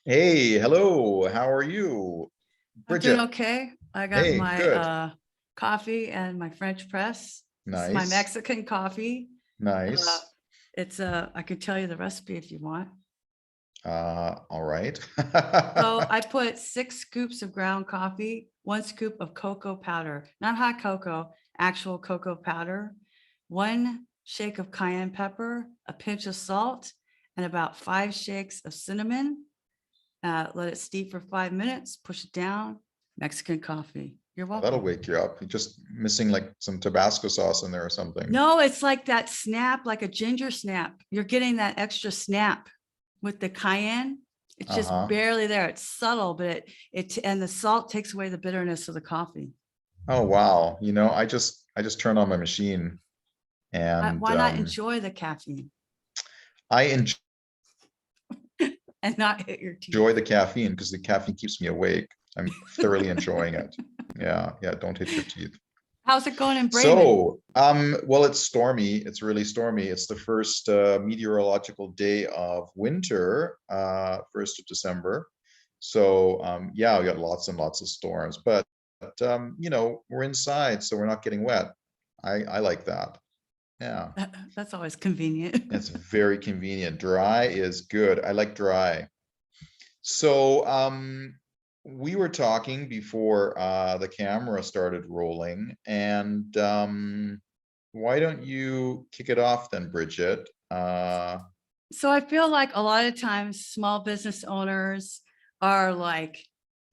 Hey, hello. How are you? I'm doing Bridget. okay. I got Hey, my good. coffee and my French press. This is my Nice. Mexican coffee. Uh, Nice. I could tell you the recipe if you want. All right. So I put 6 scoops of ground coffee, 1 scoop of cocoa powder, not hot cocoa, actual cocoa powder, 1 shake of cayenne pepper, a pinch of salt, and about 5 shakes of cinnamon. Let it steep for 5 minutes, push it down. Mexican coffee. You're That'll welcome. wake you up. You're just missing like some Tabasco sauce in there or something. No, it's like that snap, like a ginger snap. You're getting that extra snap with the cayenne. It's just Uh-huh. barely there. It's subtle, but and the salt takes away the bitterness of the coffee. Oh, wow. I just turned on my machine and Why not enjoy the caffeine I and not hit your enjoy teeth? the caffeine because the caffeine keeps me awake. I'm thoroughly enjoying it. Yeah, yeah, don't hit your teeth. How's it going in Bremen? Well, it's stormy. It's really stormy. It's the first meteorological day of winter, 1st of December. So, yeah, we got lots and lots of storms, but we're inside, so we're not getting wet. I like that. Yeah, That's always convenient. it's very convenient. Dry is good. I like dry. So, we were talking before the camera started rolling, and why don't you kick it off then, Bridget? So I feel like a lot of times small business owners are like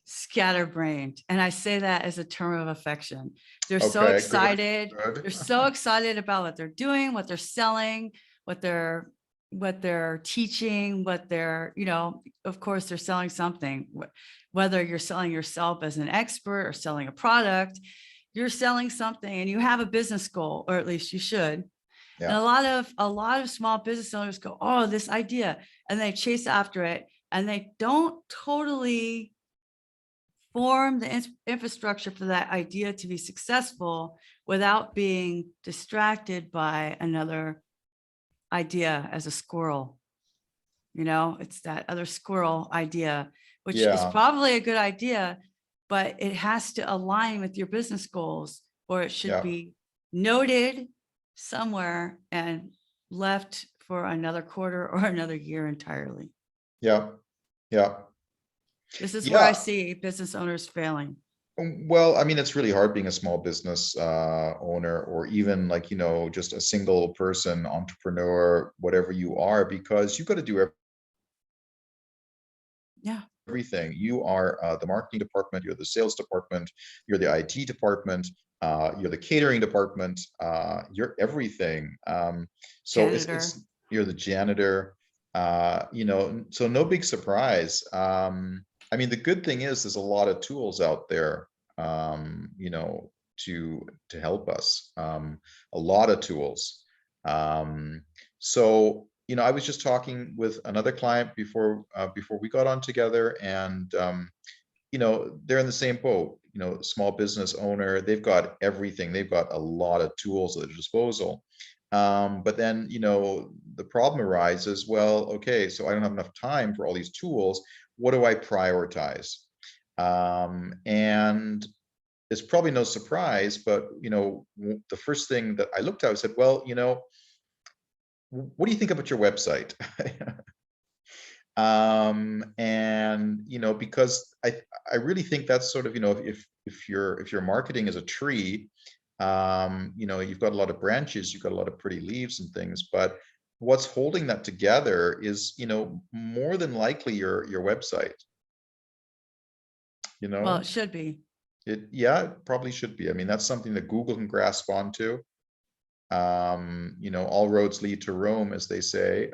scatterbrained. And I say that as a term of affection. They're so Okay, good, excited. good. They're so excited about what they're doing, what they're selling, what they're teaching, of course they're selling something. Whether you're selling yourself as an expert or selling a product, you're selling something and you have a business goal, or at least you should. And Yeah, a lot of small business owners go, oh, this idea, and they chase after it, and they don't totally form the infrastructure for that idea to be successful without being distracted by another idea as a squirrel. It's that other squirrel idea, which is yeah, probably a good idea, but it has to align with your business goals, or it should yeah, be noted somewhere and left for another quarter or another year entirely. yeah, yeah, This is where I yeah. see business owners failing. Well, I mean, it's really hard being a small business owner, or even like just a single person entrepreneur, whatever you are, because you've got to do Yeah. everything. You are the marketing department, you're the sales department, you're the IT department, you're the catering department, you're everything. So Janitor. it's you're the janitor. So no big surprise. I mean, the good thing is there's a lot of tools out there, to help us. A lot of tools. So I was just talking with another client before we got on together, and they're in the same boat. Small business owner, they've got everything. They've got a lot of tools at their disposal. But then the problem arises. Well, okay, so I don't have enough time for all these tools. What do I prioritize? And it's probably no surprise, but the first thing that I looked at, I said, well, what do you think about your website? And because I really think that's sort of, if your marketing is a tree, you've got a lot of branches, you've got a lot of pretty leaves and things, but what's holding that together is, more than likely your website. you Well, know it should be. yeah, it probably should be. I mean, that's something that Google can grasp onto. All roads lead to Rome, as they say,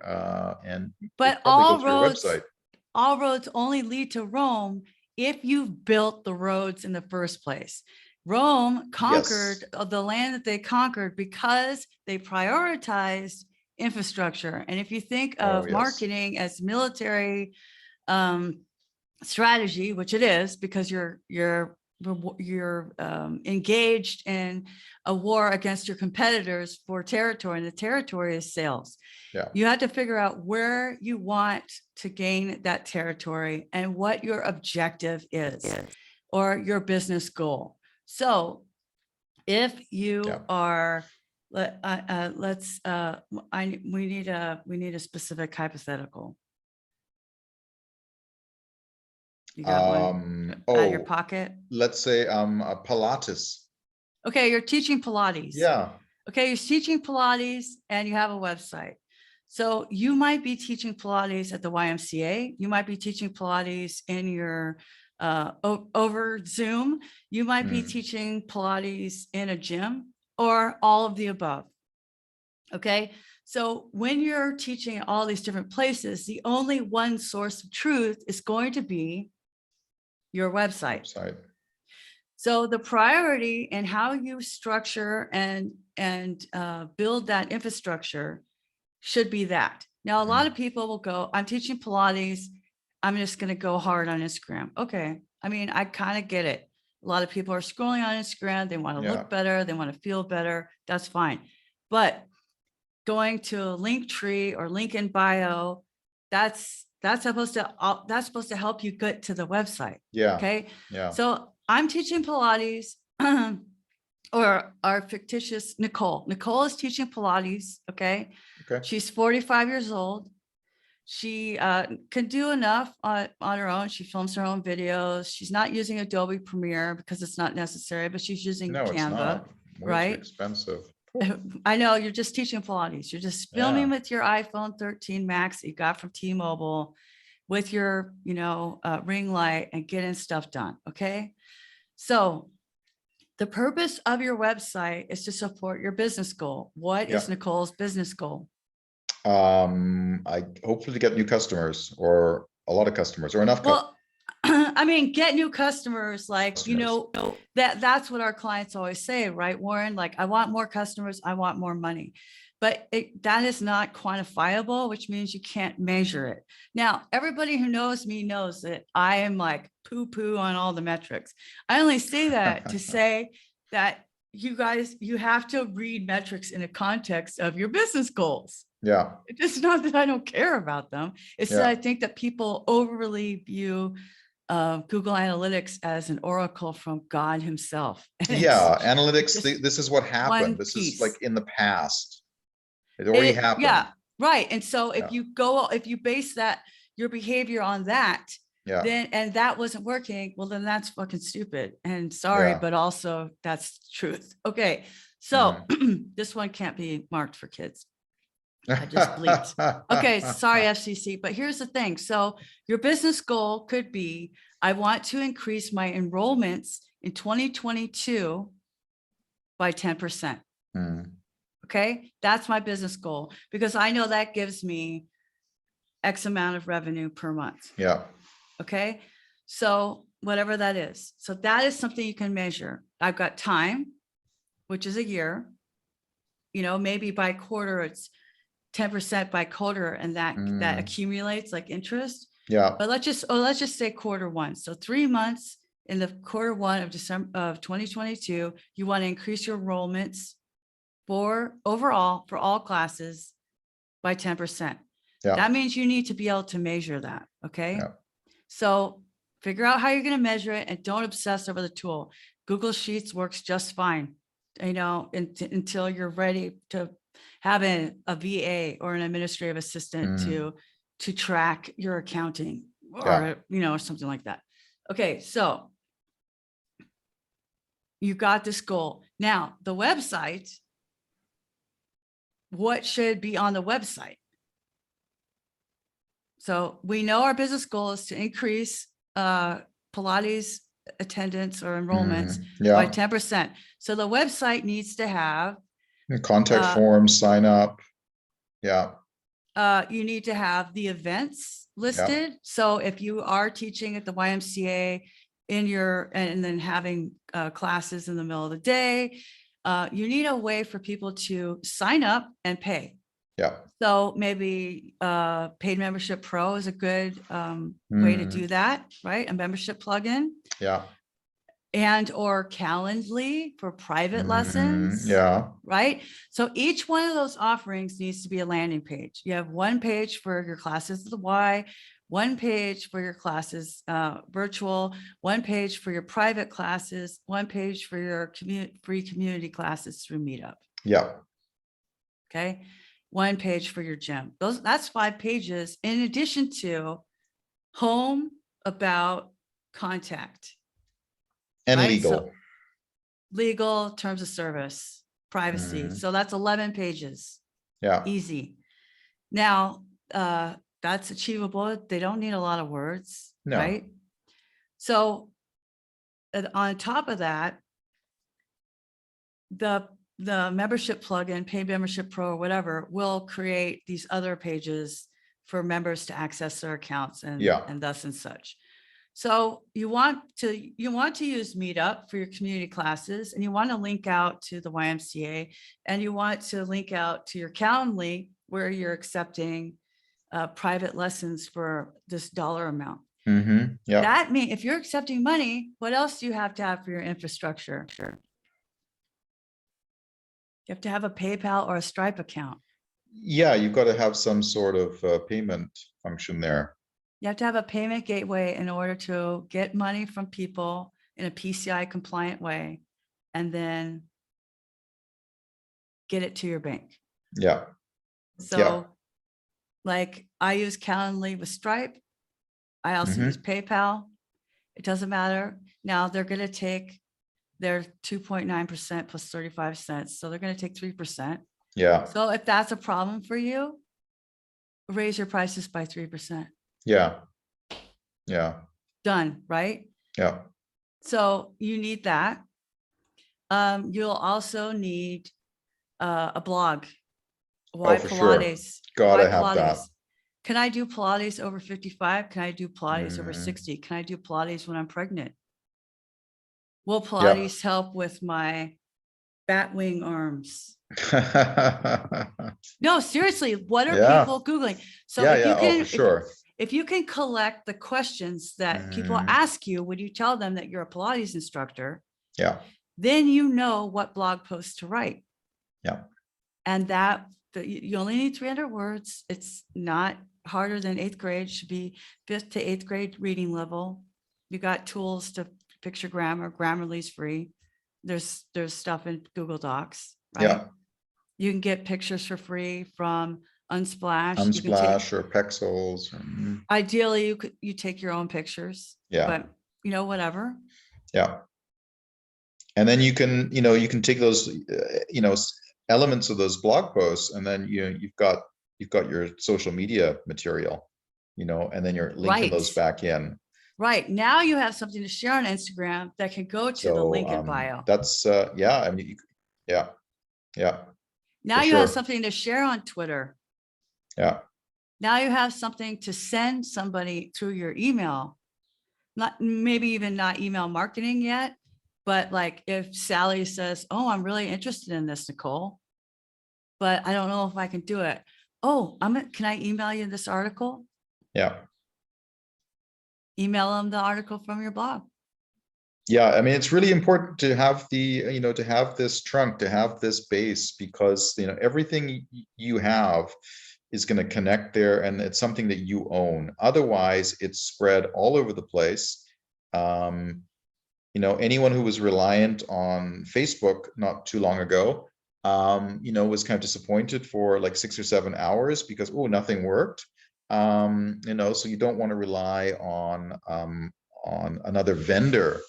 and they But probably go through your website. all roads only lead to Rome if you've built the roads in the first place. Rome Yes. conquered the land that they conquered because they prioritized infrastructure. And if you think Oh, of yes. marketing as military um, strategy, which it is, because you're you're engaged in a war against your competitors for territory, and the territory is sales. Yeah. You have to figure out where you want to gain that territory and what your objective is or your business goal. So if you Yeah. are, we need a specific hypothetical. You got one out of your pocket? Let's say Pilates. Okay, you're teaching Pilates. Yeah. Okay, you're teaching Pilates and you have a website. So you might be teaching Pilates at the YMCA. You might be teaching Pilates in your over Zoom. You might be teaching Pilates in a gym, or all of the above. Okay, so when you're teaching at all these different places, the only one source of truth is going to be your website. So the priority and how you structure and build that infrastructure should be that. Now, a lot of people will go, I'm teaching Pilates, I'm just going to go hard on Instagram. Okay. I mean, I kind of get it. A lot of people are scrolling on Instagram. They want to look better. They want to feel better. That's fine. But going to a Linktree or link in bio, that's supposed to help you get to the website. Yeah. Okay. Yeah. So I'm teaching Pilates, or our fictitious Nicole. Nicole is teaching Pilates. Okay. Okay. She's 45 years old. She can do enough on her own. She films her own videos. She's not using Adobe Premiere because it's not necessary, but she's using Canva. It's not. Right? Expensive. I know, you're just teaching Pilates. You're just filming with your iPhone 13 Max that you got from T-Mobile with your, ring light and getting stuff done. Okay. So the purpose of your website is to support your business goal. What is Nicole's business goal? I hopefully get new customers, or a lot of customers, or enough. Well, I mean, get new customers, like, that's what our clients always say, right, Warren? Like, I want more customers, I want more money, but that is not quantifiable, which means you can't measure it. Now, everybody who knows me knows that I am like poo-poo on all the metrics. I only say that to say that you guys, you have to read metrics in a context of your business goals. Yeah. It's not that I don't care about them. It's that I think that people overly view Google Analytics as an oracle from God himself. Analytics, this is what happened. This is like in the past. It already happened. Yeah, right. And so if you base your behavior on that, then, and that wasn't working, well, then that's fucking stupid. And sorry, but also that's truth. Okay. So this one can't be marked for kids. I just bleeped. Okay, sorry, FCC, but here's the thing. So your business goal could be, I want to increase my enrollments in 2022 by 10%. Okay, that's my business goal, because I know that gives me X amount of revenue per month. Yeah. Okay, so whatever that is. So that is something you can measure. I've got time, which is a year. Maybe by quarter, it's 10% by quarter, and that accumulates like interest. Yeah. But let's just say quarter one. So 3 months in the quarter one of December of 2022, you want to increase your enrollments for overall for all classes by 10%. Yeah. That means you need to be able to measure that. Okay. Yeah. So figure out how you're going to measure it, and don't obsess over the tool. Google Sheets works just fine, until you're ready to have a VA or an administrative assistant to track your accounting, or something like that. Okay, so you got this goal. Now the website, what should be on the website? So we know our business goal is to increase Pilates attendance or enrollments by 10%. So the website needs to have contact form, sign up. Yeah. You need to have the events listed. So if you are teaching at the YMCA and then having classes in the middle of the day, you need a way for people to sign up and pay. Yeah. So maybe Paid Membership Pro is a good way to do that, right? A membership plugin. Yeah. and or Calendly for private lessons. Yeah. Right. So each one of those offerings needs to be a landing page. You have one page for your classes of the why, one page for your classes virtual, one page for your private classes, one page for your free community classes through Meetup. Yeah. Okay. One page for your gym. That's 5 pages in addition to home, about, contact. And Right? legal. So legal, terms of service, privacy. So that's 11 pages. Yeah. Easy. Now, that's achievable. They don't need a lot of words, No. right? So on top of that, the membership plugin, Pay Membership Pro or whatever, will create these other pages for members to access their accounts and thus and such. So you want to use Meetup for your community classes, and you want to link out to the YMCA, and you want to link out to your Calendly where you're accepting private lessons for this dollar amount. Yeah. That means if you're accepting money, what else do you have to have for your infrastructure? You have to have a PayPal or a Stripe account. Yeah, you've got to have some sort of payment function there. You have to have a payment gateway in order to get money from people in a PCI compliant way, and then get it to your bank. Yeah. So like I use Calendly with Stripe. I also use PayPal. It doesn't matter. Now they're going to take their 2.9% plus 35 cents. So they're going to take 3%. Yeah. So if that's a problem for you, raise your prices by 3%. Yeah. Yeah. Done, right? Yeah. So you need that. You'll also need a blog. Why for Pilates? Sure. Gotta Why have Pilates? that. Can I do Pilates over 55? Can I do Pilates over 60? Can I do Pilates when I'm pregnant? Will Pilates help with my bat wing arms? No, seriously, what are people Googling? So if you can, for sure. if you can collect the questions that people ask you when you tell them that you're a Pilates instructor, then you know what blog posts to write. And that you only need 300 words. It's not harder than 8th grade. Should be 5th to 8th grade reading level. You got tools to fix your grammar. Grammarly's free. There's stuff in Google Docs, right? You can get pictures for free from Unsplash. Unsplash or Pexels. Ideally, you take your own pictures. But whatever. And then you can take those elements of those blog posts, and then you've got your social media material, and then you're linking those back in. Right. Now you have something to share on Instagram that can go to the link in bio. That's I mean, Now you have something to share on Twitter. Now you have something to send somebody through your email. Maybe even not email marketing yet, but like if Sally says, "Oh, I'm really interested in this, Nicole, but I don't know if I can do it." "Oh, can I email you this article?" Email them the article from your blog. I mean, it's really important to have to have this trunk, to have this base, because everything you have is going to connect there, and it's something that you own. Otherwise, it's spread all over the place. Anyone who was reliant on Facebook not too long ago, was kind of disappointed for like 6 or 7 hours because, nothing worked. So you don't want to rely on another vendor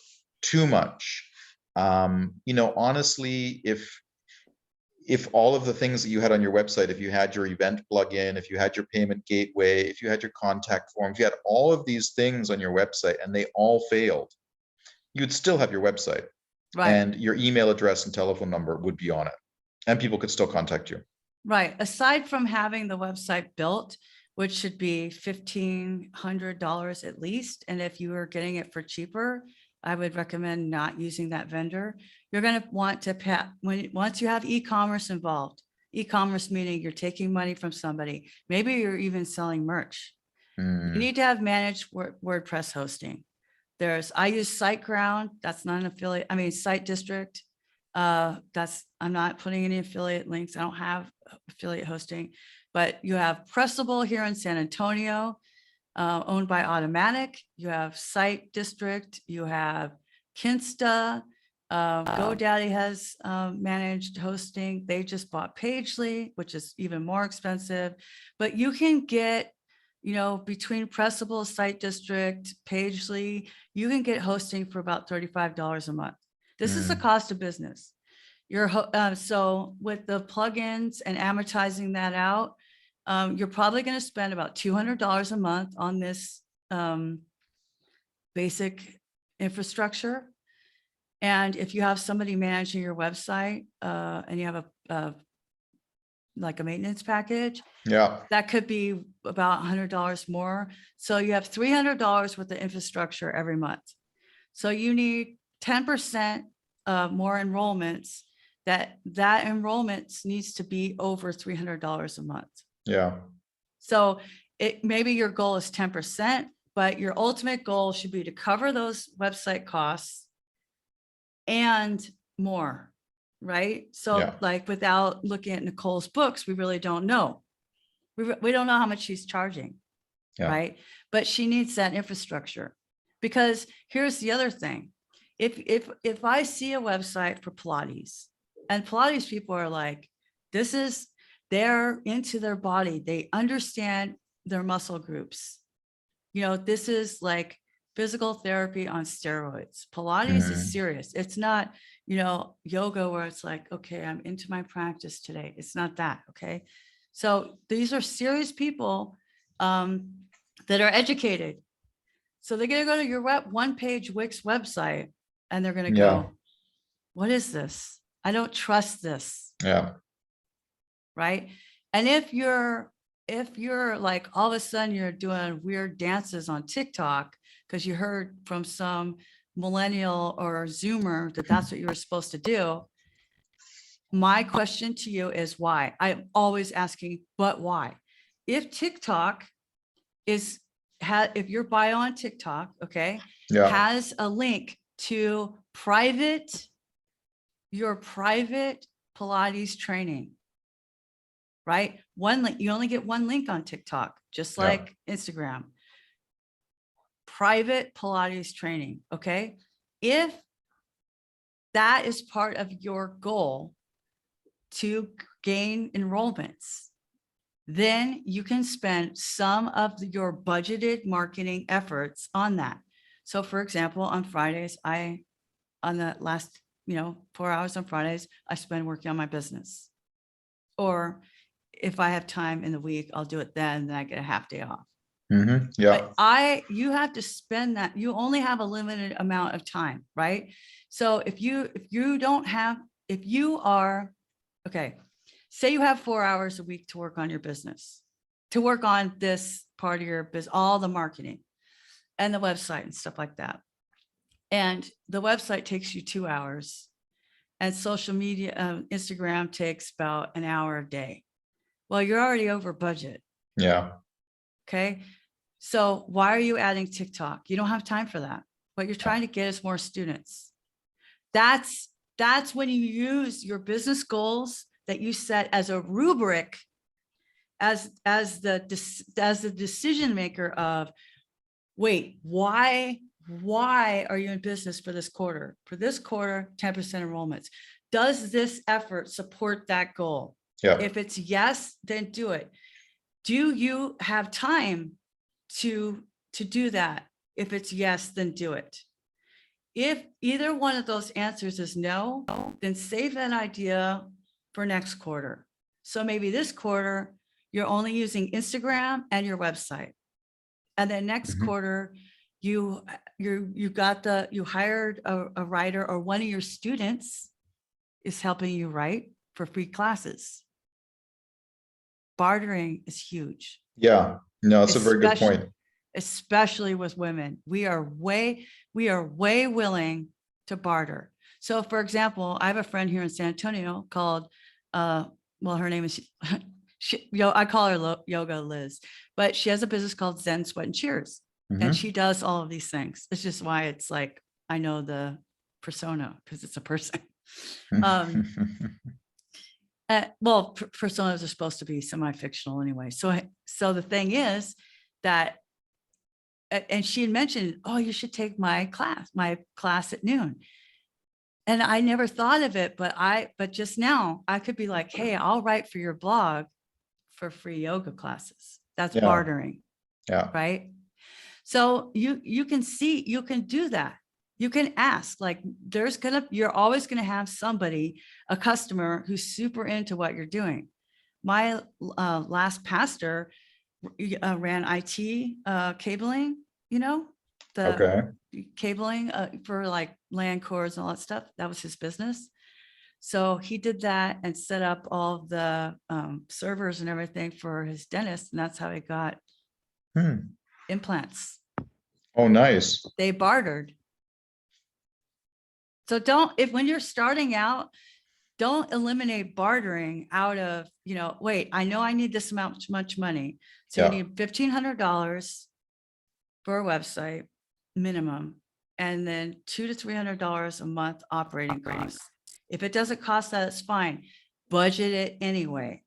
too much. Honestly, if all of the things that you had on your website, if you had your event plugin, if you had your payment gateway, if you had your contact form, if you had all of these things on your website and they all failed, you'd still have your website, and your email address and telephone number would be on it, and people could still contact you. Right. Aside from having the website built, which should be $1,500 at least. And if you are getting it for cheaper, I would recommend not using that vendor. You're going to want to once you have e-commerce involved, e-commerce meaning you're taking money from somebody, maybe you're even selling merch. You need to have managed WordPress hosting. I use SiteGround. That's not an affiliate. I mean, Site District. I'm not putting any affiliate links. I don't have affiliate hosting, but you have Pressable here in San Antonio, owned by Automatic. You have Site District. You have Kinsta. GoDaddy has managed hosting. They just bought Pagely, which is even more expensive, but you can get, between Pressable, Site District, Pagely, you can get hosting for about $35 a month. This is the cost of business. So with the plugins and amortizing that out, you're probably going to spend about $200 a month on this basic infrastructure. And if you have somebody managing your website and you have like a maintenance package, that could be about $100 more. So you have $300 worth of infrastructure every month. So you need 10% more enrollments. That enrollments needs to be over $300 a month. Yeah. So maybe your goal is 10%, but your ultimate goal should be to cover those website costs and more, right? So like without looking at Nicole's books, we really don't know. We don't know how much she's charging, right? But she needs that infrastructure, because here's the other thing. If I see a website for Pilates, and Pilates people are like, they're into their body. They understand their muscle groups. This is like physical therapy on steroids. Pilates is serious. It's not, yoga where it's like, okay, I'm into my practice today. It's not that. Okay. So these are serious people that are educated. So they're going to go to your one-page Wix website and they're going to go, what is this? I don't trust this. Yeah. Right. And if you're like, all of a sudden you're doing weird dances on TikTok because you heard from some millennial or Zoomer that that's what you were supposed to do. My question to you is why? I'm always asking, but why? If TikTok if your bio on TikTok, okay, has a link to your private Pilates training, right? One link, you only get one link on TikTok, just like Instagram. Private Pilates training, okay? If that is part of your goal to gain enrollments, then you can spend some of your budgeted marketing efforts on that. So for example, on Fridays, on the last, 4 hours on Fridays, I spend working on my business. Or if I have time in the week, I'll do it then I get a half day off. But you have to spend that. You only have a limited amount of time, right? So if you are, okay, say you have 4 hours a week to work on your business, to work on this part of your business, all the marketing and the website and stuff like that. And the website takes you 2 hours, and social media, Instagram takes about an hour a day. Well, you're already over budget. Okay. So why are you adding TikTok? You don't have time for that. What you're trying to get is more students. That's when you use your business goals that you set as a rubric, as the decision maker of, wait, why are you in business for this quarter? For this quarter, 10% enrollments. Does this effort support that goal? If it's yes, then do it. Do you have time to do that? If it's yes, then do it. If either one of those answers is no, then save that idea for next quarter. So maybe this quarter, you're only using Instagram and your website. And then next quarter, you hired a writer, or one of your students is helping you write for free classes. Bartering is huge. No, it's a very good point. Especially with women. We are way willing to barter. So for example, I have a friend here in San Antonio called, her name is, I call her Yoga Liz, but she has a business called Zen Sweat and Cheers. And Mhm. she does all of these things. It's just why it's like, I know the persona because it's a person. Um, well, personas are supposed to be semi-fictional anyway. So the thing is that, and she had mentioned, oh, you should take my class at noon. And I never thought of it, but just now I could be like, hey, I'll write for your blog for free yoga classes. That's Yeah, bartering, yeah, right? So you can see, you can do that. You can ask, like, you're always gonna have somebody, a customer who's super into what you're doing. My last pastor ran IT cabling, the okay. cabling for like LAN cords and all that stuff. That was his business. So he did that and set up all the servers and everything for his dentist. And that's how he got Hmm. implants. Oh, nice. They bartered. So when you're starting out, don't eliminate bartering out of, wait, I know I need this much money. So you Yeah, need $1,500 for a website minimum, and then $200 to $300 a month operating costs. If it doesn't cost that, it's fine. Budget it anyway.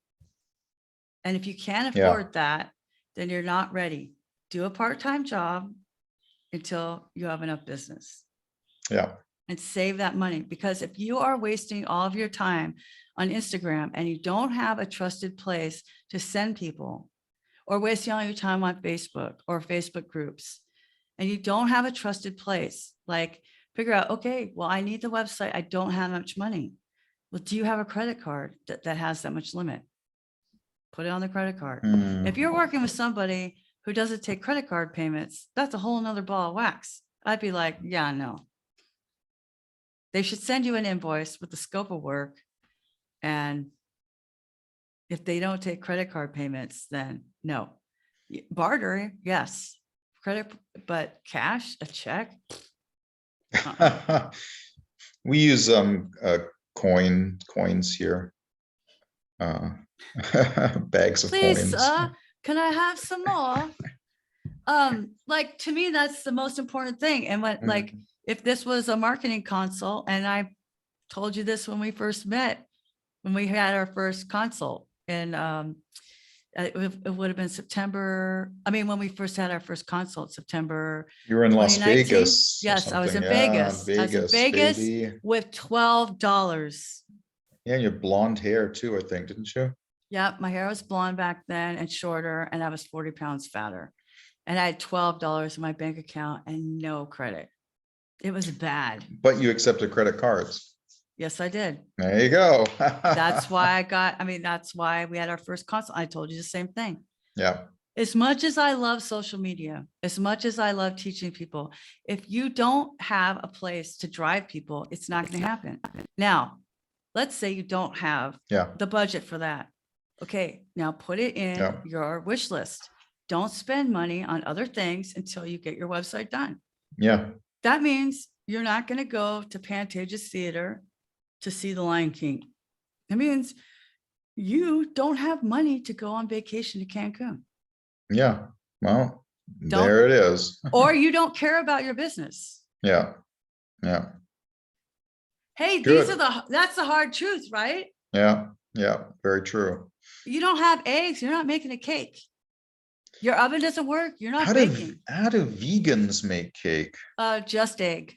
And if you can't yeah, afford that, then you're not ready. Do a part-time job until you have enough business yeah, and save that money. Because if you are wasting all of your time on Instagram and you don't have a trusted place to send people, or wasting all your time on Facebook or Facebook groups, and you don't have a trusted place, like figure out, okay, well, I need the website. I don't have much money. Well, do you have a credit card that has that much limit? Put it on the credit card. Hmm. If you're working with somebody who doesn't take credit card payments, that's a whole nother ball of wax. I'd be like, yeah, no. They should send you an invoice with the scope of work. And if they don't take credit card payments, then no. Barter, yes. Credit, but cash, a check. We use coins here. Uh, bags of Please, coins. can I have some more? Like, to me, that's the most important thing. And like, Mm. if this was a marketing consult, and I told you this when we first met, when we had our first consult, and it would have been September. I mean, when we first had our first consult, September You were in Las 2019. Vegas or Yes, I was something. in Yeah, Vegas. I was in Vegas, Vegas baby. with $12. Yeah, your blonde hair too, I think, didn't you? Yeah, my hair was blonde back then and shorter, and I was 40 pounds fatter. And I had $12 in my bank account and no credit. It was bad. But you accepted credit cards. Yes, I did. There you go. That's why that's why we had our first consult. I told you the same thing. Yeah, As much as I love social media, as much as I love teaching people, if you don't have a place to drive people, it's not going to happen. Now, let's say you don't have yeah, the budget for that. Okay, now put it in yeah, your wish list. Don't spend money on other things until you get your website done. yeah, That means you're not going to go to Pantages Theater to see The Lion King. It means you don't have money to go on vacation to Cancun. yeah. Well, Don't, there it is. or you don't care about your business. Yeah, yeah, Hey, good. that's the hard truth, right? Yeah, yeah, very true. You don't have eggs, you're not making a cake. Your oven doesn't work, you're not baking. How do vegans make cake? Just egg.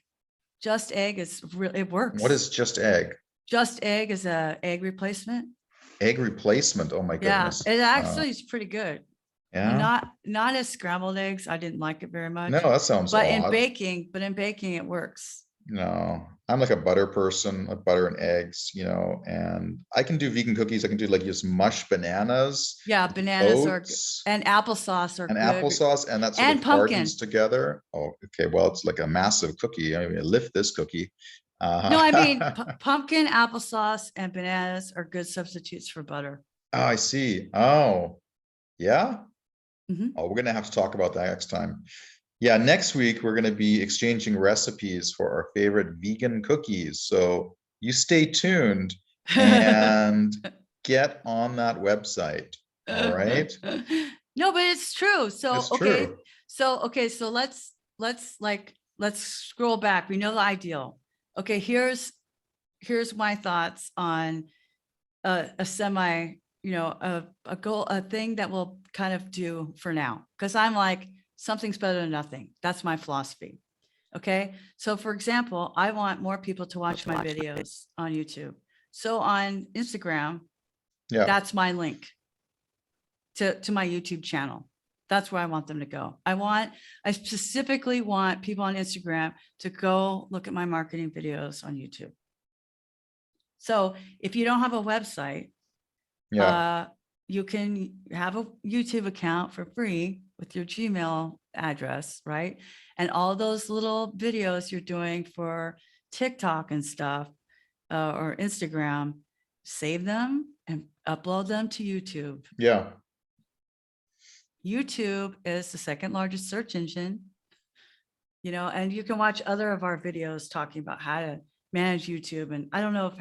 Just egg is real, it works. What is just egg? Just egg is a egg replacement. Egg replacement. Oh my Yeah, goodness. it actually is pretty good. And Yeah. not as scrambled eggs. I didn't like it very much. No, that sounds But odd. in baking it works. No, I'm like a butter person, like butter and eggs, and I can do vegan cookies. I can do like just mush bananas, Yeah, bananas oats, and applesauce are and good. applesauce, and that sort And of pumpkin. hardens together. Oh, okay. Well, it's like a massive cookie. I mean, lift this cookie. No, I mean, pumpkin, applesauce, and bananas are good substitutes for butter. Oh, I see. Oh, yeah. Mhm. Oh, we're gonna have to talk about that next time. Yeah, next week we're gonna be exchanging recipes for our favorite vegan cookies. So you stay tuned and get on that website. All right. No, but it's true. So, It's okay. true. So let's scroll back. We know the ideal. Okay. Here's my thoughts on a semi, a goal, a thing that we'll kind of do for now. Cause I'm like, something's better than nothing. That's my philosophy. Okay. So for example, I want more people to watch my videos on YouTube. So on Instagram, Yeah. that's my link to my YouTube channel. That's where I want them to go. I specifically want people on Instagram to go look at my marketing videos on YouTube. So if you don't have a website, Yeah. you can have a YouTube account for free with your Gmail address, right? And all those little videos you're doing for TikTok and stuff, or Instagram, save them and upload them to YouTube. Yeah. YouTube is the second largest search engine, and you can watch other of our videos talking about how to manage YouTube. And I don't know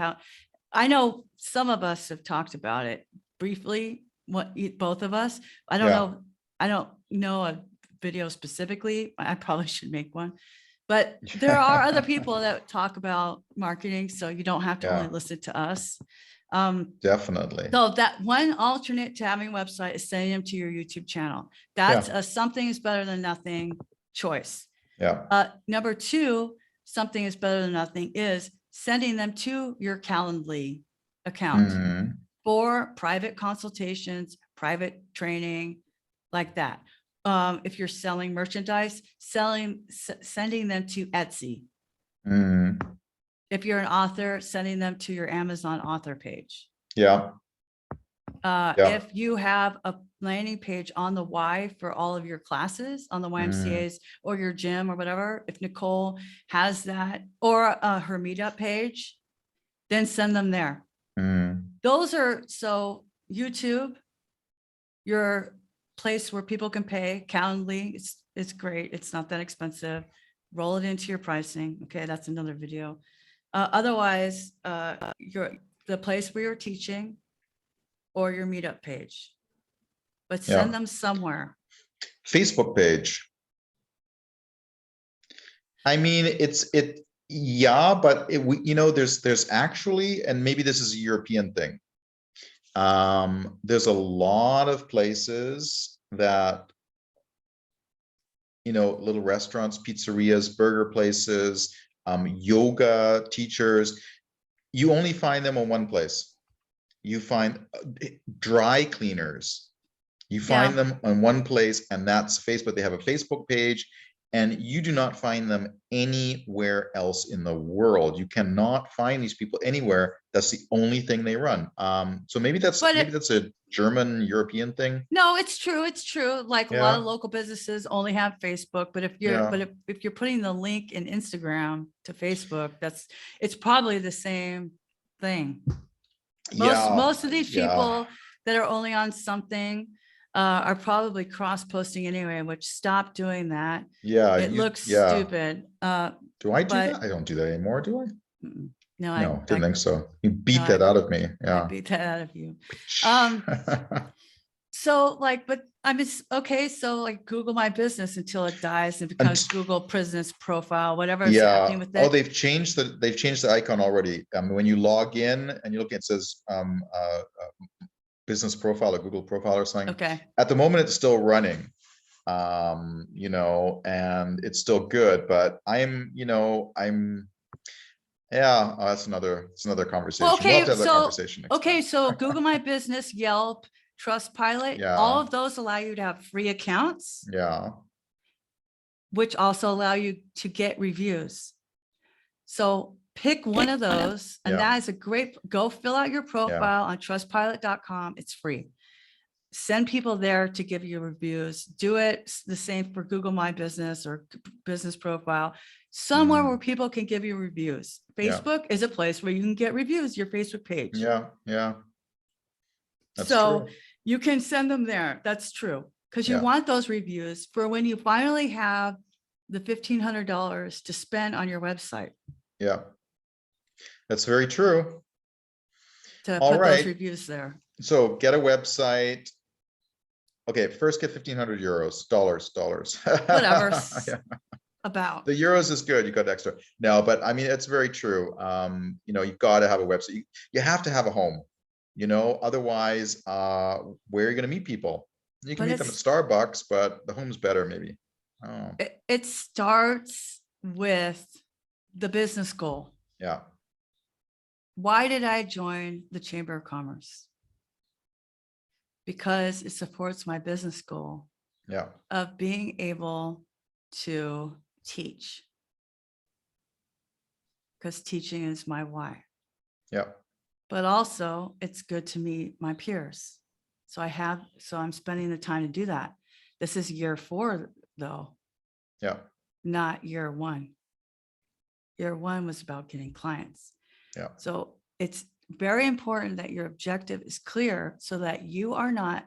I know some of us have talked about it briefly, both of us. I don't Yeah. know. I don't know a video specifically. I probably should make one, but there are other people that talk about marketing. So you don't have to only Yeah. listen to us. Definitely. So that one alternate to having a website is sending them to your YouTube channel. That's Yeah. a something is better than nothing choice. Yeah. Number two, something is better than nothing is sending them to your Calendly account Mhm. for private consultations, private training, like that. If you're selling merchandise, sending them to Etsy. Mhm. If you're an author, sending them to your Amazon author page. Yeah. Yeah. If you have a landing page on the Y for all of your classes on the YMCA's or your gym or whatever, if Nicole has that, or her meetup page, then send them there. Those are, so YouTube, your place where people can pay. Calendly, it's great. It's not that expensive. Roll it into your pricing. Okay, that's another video. Otherwise, the place where you're teaching or your meetup page, but send Yeah. them somewhere. Facebook page. I mean, yeah, but there's actually, and maybe this is a European thing. There's a lot of places that, little restaurants, pizzerias, burger places, yoga teachers, you only find them on one place. You find dry cleaners. You find them on one place, and that's Facebook. They have a Facebook page, and you do not find them anywhere else in the world. You cannot find these people anywhere. That's the only thing they run. So maybe that's a German European thing. No, it's true. It's true. Like a lot of Yeah. local businesses only have Facebook, but if you're putting the link in Instagram to Facebook, it's probably the same thing. Most of these people that are only on something are probably cross posting anyway, which stop doing that. Yeah. It looks stupid. Do I do that? I don't do that anymore, do I? No, didn't think so. You beat that out of me. Yeah. I beat that out of you. So but okay. So like Google My Business until it dies and becomes Google Business Profile, whatever is happening with it. Oh, they've changed the icon already. When you log in and you look, it says business profile or Google profile or something. Okay. At the moment, it's still running, and it's still good, but that's another conversation. Well, okay, we'll conversation next time. So Google My Business, Yelp, Trustpilot, all of those allow you to have free accounts. Yeah. Which also allow you to get reviews. So pick one of those, and that is go fill out your profile on trustpilot.com. It's free. Send people there to give you reviews. Do it the same for Google My Business or Business Profile, somewhere where people can give you reviews. Facebook is a place where you can get reviews, your Facebook page. Yeah. That's so true. You can send them there. That's true. Because you want those reviews for when you finally have the $1,500 to spend on your website. Yeah, that's very true. To put those reviews there. So get a website, Okay, first get 1,500 euros, dollars. Whatever. Yeah. About. The euros is good. You got extra. No, but I mean, it's very true. You've got to have a website. You have to have a home, otherwise, where are you going to meet people? You can But meet them at Starbucks, but the home's better, maybe. Oh, it starts with the business goal. yeah. Why did I join the Chamber of Commerce? Because it supports my business goal Yeah. of being able to teach. Because teaching is my why. Yeah. But also it's good to meet my peers. So I'm spending the time to do that. This is year 4 though, Yeah. not year 1. Year 1 was about getting clients. Yeah. So it's very important that your objective is clear so that you are not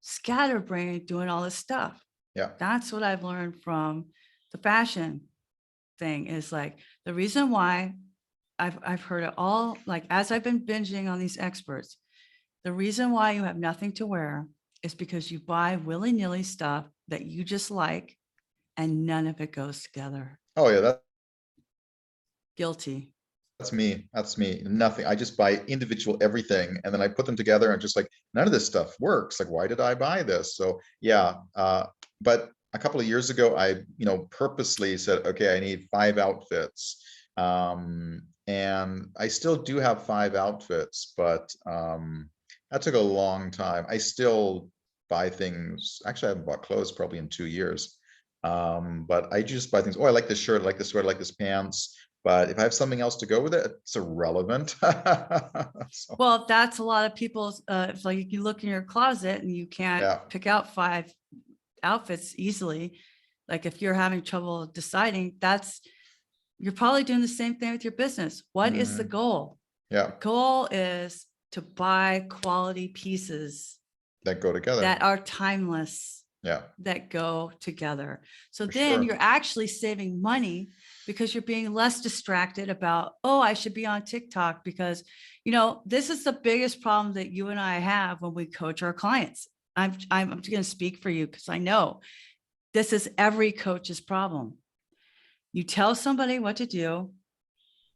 scatterbrained doing all this stuff. Yeah. That's what I've learned from the fashion thing, is like the reason why I've heard it all, like as I've been binging on these experts, the reason why you have nothing to wear is because you buy willy-nilly stuff that you just like and none of it goes together. Oh, yeah. Guilty. That's me. That's me. Nothing. I just buy individual everything, and then I put them together, and just like, none of this stuff works. Like, why did I buy this? So yeah. But a couple of years ago, I purposely said, okay, I need 5 outfits, and I still do have 5 outfits, but that took a long time. I still buy things. Actually, I haven't bought clothes probably in 2 years. But I just buy things. Oh, I like this shirt, I like this sweater, I like this pants. But if I have something else to go with it, it's irrelevant. So, Well, that's a lot of people's, it's like you look in your closet and you can't yeah. pick out 5 outfits easily. Like if you're having trouble deciding, you're probably doing the same thing with your business. What is the goal? Yeah. The goal is to buy quality pieces That go together. that are timeless, Yeah. that go together. So For then sure. you're actually saving money because you're being less distracted about, oh, I should be on TikTok, because, this is the biggest problem that you and I have when we coach our clients. I'm going to speak for you because I know this is every coach's problem. You tell somebody what to do.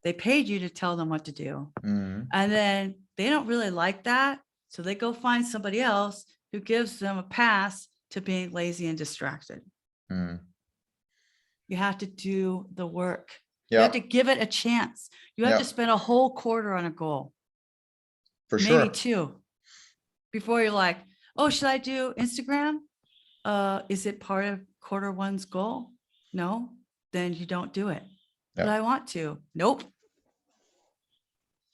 They paid you to tell them what to do. Mhm. And then they don't really like that. So they go find somebody else who gives them a pass to being lazy and distracted. Mhm. You have to do the work. You Yeah. have to give it a chance. You have Yeah. to spend a whole quarter on a goal, For maybe sure. 2, before you're like, oh, should I do Instagram? Is it part of quarter 1's goal? No, then you don't do it. But Yeah. I want to. Nope.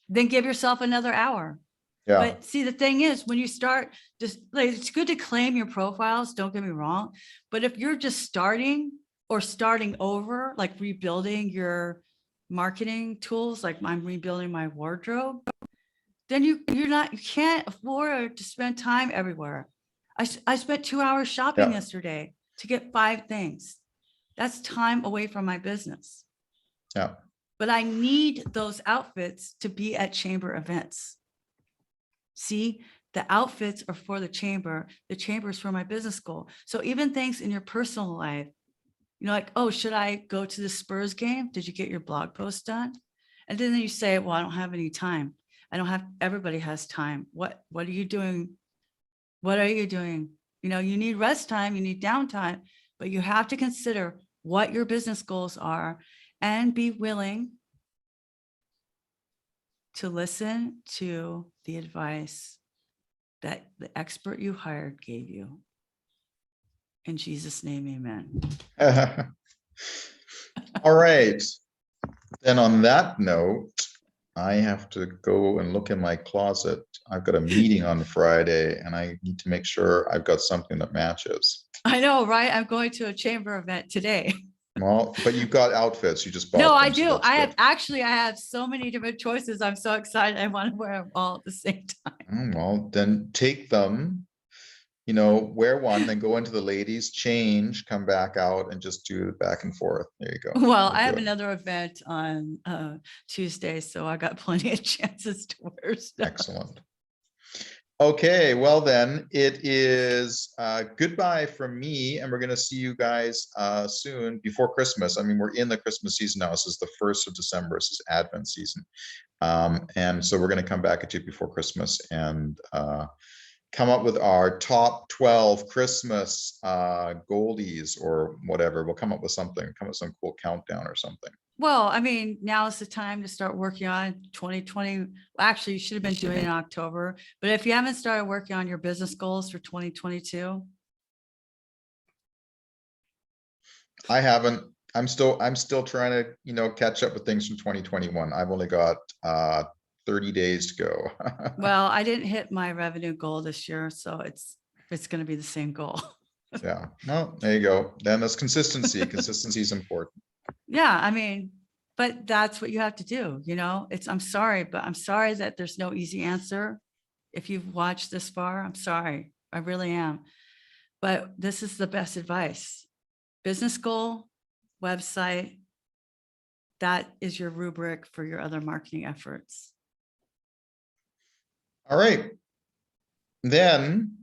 Then give yourself another hour. Yeah. But see, the thing is, when you start, just like, it's good to claim your profiles, don't get me wrong. But if you're just starting or starting over, like rebuilding your marketing tools, like I'm rebuilding my wardrobe, then you can't afford to spend time everywhere. I spent 2 hours shopping Yeah. yesterday to get 5 things. That's time away from my business. Yeah. But I need those outfits to be at chamber events. See, the outfits are for the chamber is for my business goal. So even things in your personal life, like, oh, should I go to the Spurs game? Did you get your blog post done? And then you say, well, I don't have any time. Everybody has time. What are you doing? What are you doing? You need rest time, you need downtime, but you have to consider what your business goals are and be willing to listen to the advice that the expert you hired gave you. In Jesus' name, amen. All right. Then on that note, I have to go and look in my closet. I've got a meeting on Friday, and I need to make sure I've got something that matches. I know, right? I'm going to a chamber event today. Well, but you've got outfits. You just bought No, them, I so do. that's good. I have so many different choices. I'm so excited. I want to wear them all at the same time. Well, then take them, wear one, then go into the ladies, change, come back out, and just do it back and forth. There you go. Well, You'll I do have it. another event on Tuesday, so I got plenty of chances to wear stuff. Excellent. Okay, well then, it is goodbye from me, and we're going to see you guys soon before Christmas. I mean, we're in the Christmas season now. This is the 1st of December. This is Advent season. And so we're going to come back at you before Christmas and come up with our top 12 Christmas goldies or whatever. We'll come up with something, come up with some cool countdown or something. Well, I mean, now is the time to start working on 2020. Actually, you should have been doing it in October, but if you haven't started working on your business goals for 2022, I haven't. I'm still trying to, catch up with things from 2021. I've only got 30 days to go. well, I didn't hit my revenue goal this year, so it's going to be the same goal. Yeah, well, there you go. Then there's consistency. Consistency is important. Yeah, I mean, but that's what you have to do, I'm sorry, but I'm sorry that there's no easy answer. If you've watched this far, I'm sorry. I really am. But this is the best advice. Business goal, website, that is your rubric for your other marketing efforts. All right. Then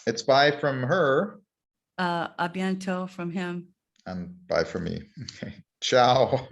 it's bye from her. A bientôt from him. And bye from me. Okay. Ciao.